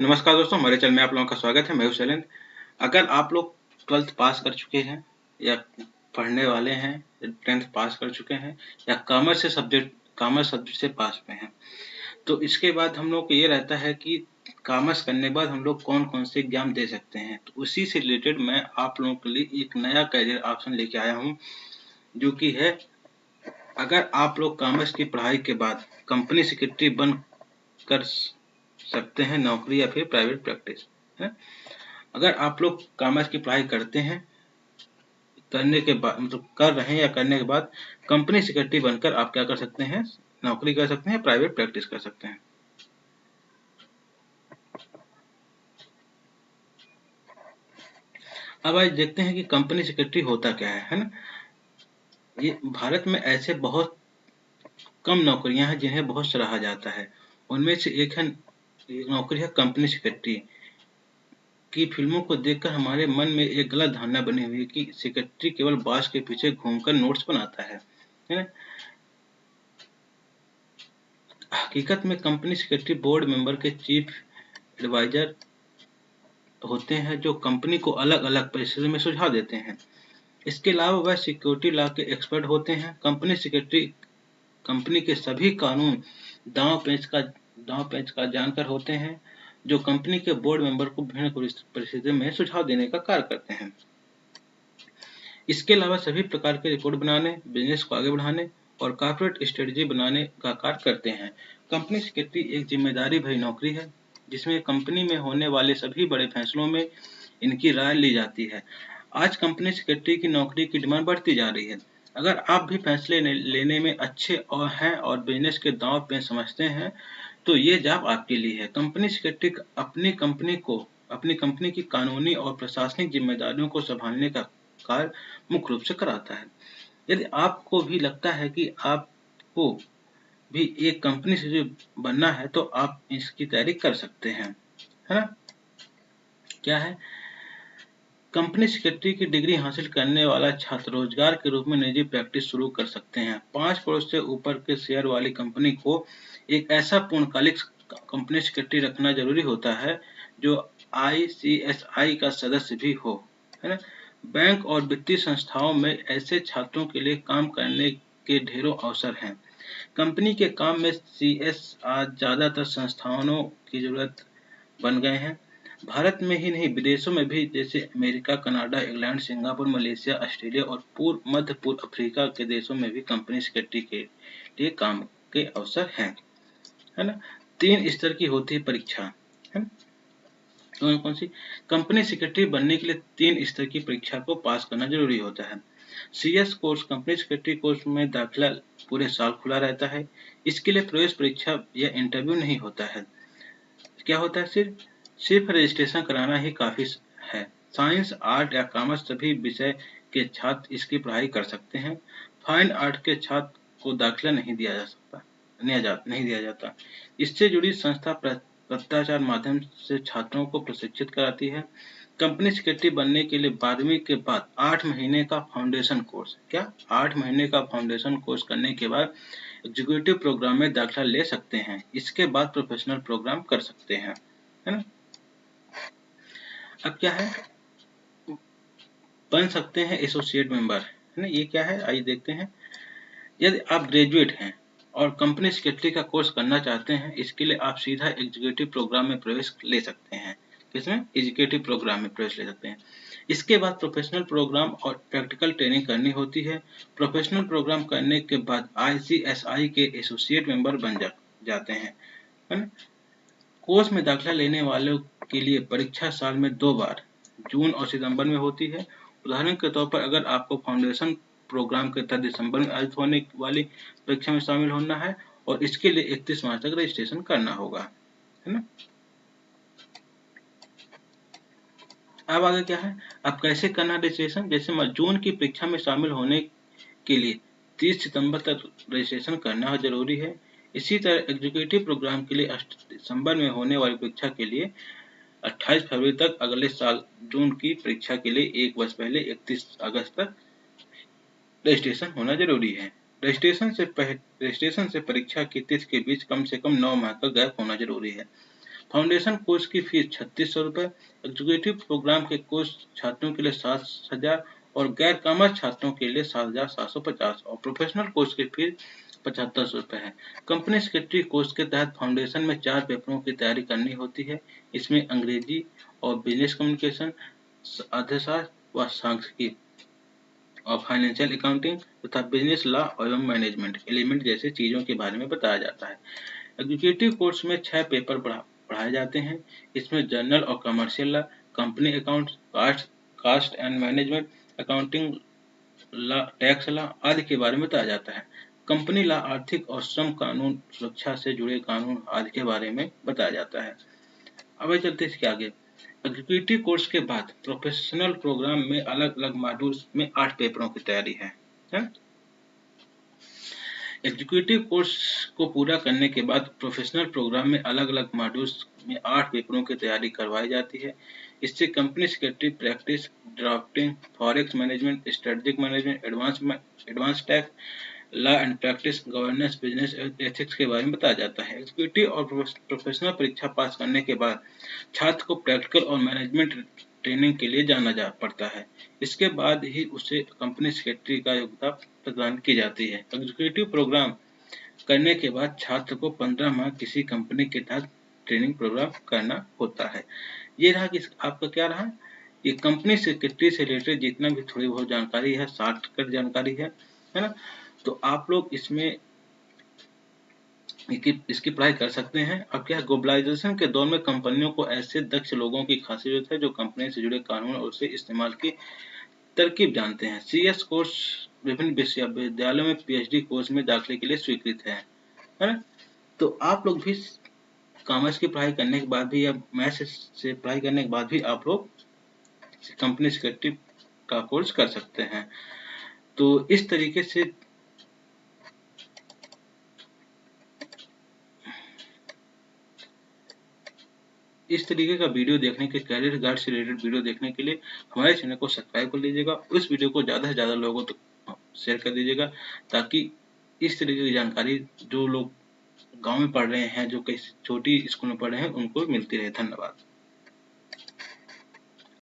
नमस्कार दोस्तों, हमारे चैनल में आप लोगों का स्वागत है। मैं हूं शैलेंद्र। अगर आप लोग 12th पास कर चुके हैं या पढ़ने वाले हैं, 10th पास कर चुके हैं या कॉमर्स सब्जेक्ट से पास हुए हैं, तो इसके बाद हम लोग को ये रहता है कि कॉमर्स करने के बाद हम लोग कौन-कौन से एग्जाम दे सकते हैं। तो उसी से रिलेटेड मैं आप लोगों के लिए एक नया करियर ऑप्शन लेके आया हूँ, जो कि है अगर आप लोग कॉमर्स की पढ़ाई के बाद कंपनी सेक्रेटरी बन कर सकते हैं नौकरी या फिर प्राइवेट प्रैक्टिस है। अगर आप लोग कॉमर्स की पढ़ाई करते हैं, करने के बाद मतलब कर रहे हैं या करने के बाद कंपनी सेक्रेटरी बनकर आप क्या कर सकते हैं, नौकरी कर सकते हैं, प्राइवेट प्रैक्टिस कर सकते हैं। अब आज देखते हैं कि कंपनी सेक्रेटरी होता क्या है ना। ये भारत में ऐसे बहुत कम नौकरियां हैं जिन्हें बहुत सराहा जाता है। उनमें से एक नौकरी है कंपनी सेक्रेटरी की। फिल्मों को देखकर हमारे मन में एक गलत धारणा बनी हुई है कि सेक्रेटरी केवल बॉस के पीछे घूमकर नोट्स बनाता है ना? हकीकत में कंपनी सेक्रेटरी बोर्ड मेंबर के चीफ एडवाइजर होते हैं, जो कंपनी को अलग अलग परिस्थितियों में सुझाव देते हैं। इसके अलावा वह सिक्योरिटी लॉ के एक्सपर्ट होते हैं। कंपनी सेक्रेटरी कंपनी के सभी कानून दांव पेच का जानकार होते हैं, जो कंपनी के बोर्ड मेंबर को विभिन्न परिस्थितियों में सुझाव देने का कार्य करते हैं। इसके अलावा सभी प्रकार के रिपोर्ट बनाने, बिजनेस को आगे बढ़ाने और कॉर्पोरेट स्ट्रेटजी बनाने का कार्य करते हैं। कंपनी सेक्रेटरी एक जिम्मेदारी भरी नौकरी है, जिसमें कंपनी में होने वाले सभी बड़े फैसलों में इनकी राय ली जाती है। आज कंपनी सेक्रेटरी की नौकरी की डिमांड बढ़ती जा रही है। अगर आप भी फैसले लेने में अच्छे हैं और बिजनेस के दांव पे समझते हैं, तो ये जॉब आपके लिए है। कंपनी सेक्रेटरी अपनी कंपनी की कानूनी और प्रशासनिक जिम्मेदारियों को संभालने का कार्य मुख्य रूप से कराता है। यदि आपको भी लगता है कि आपको भी एक कंपनी से जो बनना है, तो आप इसकी तैयारी कर सकते हैं, है ना। क्या है, कंपनी सेक्रेटरी की डिग्री हासिल करने वाला छात्र रोजगार के रूप में निजी प्रैक्टिस शुरू कर सकते हैं। 5 करोड़ से ऊपर के शेयर वाली कंपनी को एक ऐसा पूर्णकालिक कंपनी सेक्रेटरी रखना जरूरी होता है, जो ICSI का सदस्य भी हो, है ना। बैंक और वित्तीय संस्थाओं में ऐसे छात्रों के लिए काम करने के ढेरों अवसर हैं। कंपनी के काम में CS आज ज्यादातर संस्थानों की जरूरत बन गए हैं। भारत में ही नहीं, विदेशों में भी, जैसे America, Canada, England, Singapore, Malaysia, Australia और मध्य पूर्व अफ्रीका के देशों में भी कंपनी सेक्रेटरी के लिए काम के अवसर हैं, है ना। 3 स्तर की होती है परीक्षा, है ना। कौन कौन सी? कंपनी सेक्रेटरी बनने के लिए 3 स्तर की परीक्षा को पास करना जरूरी होता है। CS course, company secretary course में दाखिला पूरे साल खुला रहता है। इसके लिए प्रवेश परीक्षा या इंटरव्यू नहीं होता है। क्या होता है, सिर्फ रजिस्ट्रेशन कराना ही काफी है। साइंस, आर्ट या कॉमर्स सभी विषय के छात्र इसकी पढ़ाई कर सकते हैं। फाइन आर्ट के छात्र को दाखिला नहीं दिया जाता। इससे जुड़ी संस्था पत्राचार माध्यम से छात्रों को प्रशिक्षित कराती है। कंपनी सेक्रेटरी बनने के लिए 12वीं के बाद 8 महीने का फाउंडेशन कोर्स, क्या 8 महीने का फाउंडेशन कोर्स करने के बाद एग्जीक्यूटिव प्रोग्राम में दाखिला ले सकते हैं। इसके बाद प्रोफेशनल प्रोग्राम कर सकते हैं, है ना। अब क्या है, बन सकते हैं एसोसिएट मेंबर, है ना। ये क्या है, आइए देखते हैं। यदि आप ग्रेजुएट हैं और कंपनी सेक्रेटरी का कोर्स करना चाहते हैं, इसके लिए आप सीधा एग्जीक्यूटिव प्रोग्राम में प्रवेश ले सकते हैं। किसमें? एग्जीक्यूटिव प्रोग्राम में प्रवेश ले सकते हैं। इसके बाद प्रोफेशनल प्रोग्राम और प्रैक्टिकल ट्रेनिंग करनी होती है। प्रोफेशनल प्रोग्राम करने के बाद ICSI के एसोसिएट मेंबर बन जाते हैं, है ना। कोर्स में दाखिला लेने वालों के लिए परीक्षा साल में 2 बार, जून और सितंबर में होती है। उदाहरण के तौर पर अगर आपको फाउंडेशन प्रोग्राम के तहत दिसंबर में आयोजित होने वाली परीक्षा में शामिल होना है, और इसके लिए 31 मार्च तक रजिस्ट्रेशन करना होगा, है ना। अब आगे क्या है, अब कैसे करना रजिस्ट्रेशन। जैसे जून की परीक्षा में शामिल होने के लिए 30 सितंबर तक रजिस्ट्रेशन करना जरूरी है। इसी तरह एग्जीक्यूटिव प्रोग्राम के लिए दिसंबर में होने वाली परीक्षा के लिए 28 फरवरी तक अगले साल जून की परीक्षा के लिए 1 वर्ष पहले 31 अगस्त तक रजिस्ट्रेशन होना जरूरी है। रजिस्ट्रेशन से परीक्षा की तिथि के बीच कम से कम 9 माह का गैप होना जरूरी है। फाउंडेशन कोर्स की फीस 3600 रुपये, एग्जीक्यूटिव प्रोग्राम के कोर्स छात्रों के लिए 7000 और गैर कॉमर्स छात्रों के लिए 7750 और प्रोफेशनल कोर्स की फीस 7500 रुपये है। कंपनी सेक्रेटरी कोर्स के तहत फाउंडेशन में 4 पेपरों की तैयारी करनी होती है। इसमें अंग्रेजी और बिजनेस कम्युनिकेशन, अर्थशास्त्र व सांख्यिकी और फाइनेंशियल अकाउंटिंग तथा बिजनेस लॉ एवं मैनेजमेंट एलिमेंट जैसे चीजों के बारे में बताया जाता है। एग्जीक्यूटिव कोर्स में 6 पेपर पढ़ाए जाते हैं। इसमें जनरल और commercial law, company account, cost and management, accounting law, tax law आदि के बारे में बताया जाता है। कंपनी लॉ आर्थिक और श्रम कानून, सुरक्षा से जुड़े कानून आदि के बारे में बताया जाता है। अब चलते इसके आगे। एग्जीक्यूटिव कोर्स के बाद प्रोफेशनल प्रोग्राम में अलग अलग मॉड्यूल्स में 8 पेपरों की तैयारी है। एग्जीक्यूटिव कोर्स को पूरा करने के बाद प्रोफेशनल प्रोग्राम में अलग अलग मॉड्यूल्स में 8 पेपरों की तैयारी करवाई जाती है। इससे company secretary practice, drafting, forex management, strategic management, advance tax, law and practice, governance, business ethics के बारे में बताया जाता है। एग्जीक्यूटिव और प्रोफेशनल परीक्षा पास करने के बाद छात्र को प्रैक्टिकल और मैनेजमेंट ट्रेनिंग के लिए जाना पड़ता है। इसके बाद ही उसे कंपनी सेक्रेटरी का योग्यता प्रदान की जाती है। एग्जीक्यूटिव प्रोग्राम करने के बाद छात्र को 15 माह किसी कंपनी के तहत ट्रेनिंग प्रोग्राम करना होता है। ये रहा कि आपका क्या रहा, ये कंपनी सेक्रेटरी से रिलेटेड जितना भी थोड़ी बहुत जानकारी है, शॉर्टकट जानकारी है ना। तो आप लोग इसमें इसकी पढ़ाई कर सकते हैं। अब क्या है, ग्लोबलाइजेशन के दौर में कंपनियों को ऐसे दक्ष लोगों की खास जरूरत है जो कंपनी से जुड़े कानून और उसे इस्तेमाल की तरकीब जानते हैं। CS कोर्स विभिन्न विश्वविद्यालयों में PhD कोर्स में दाखिले के लिए स्वीकृत है ना। तो आप लोग भी कॉमर्स की पढ़ाई करने के बाद भी या मैथ्स से पढ़ाई करने के बाद भी आप लोग कंपनी सेक्रेटरी का कोर्स कर सकते हैं। तो इस तरीके से इस तरीके का वीडियो देखने के, कैरियर गाइड से रिलेटेड वीडियो देखने के लिए हमारे चैनल को सब्सक्राइब कर लीजिएगा। उस वीडियो को ज़्यादा से ज़्यादा लोगों तक शेयर कर दीजिएगा ताकि इस तरीके की जानकारी जो लोग गांव में पढ़ रहे हैं, जो कई छोटी स्कूल में पढ़ रहे हैं, उनको मिलती रहे। धन्यवाद।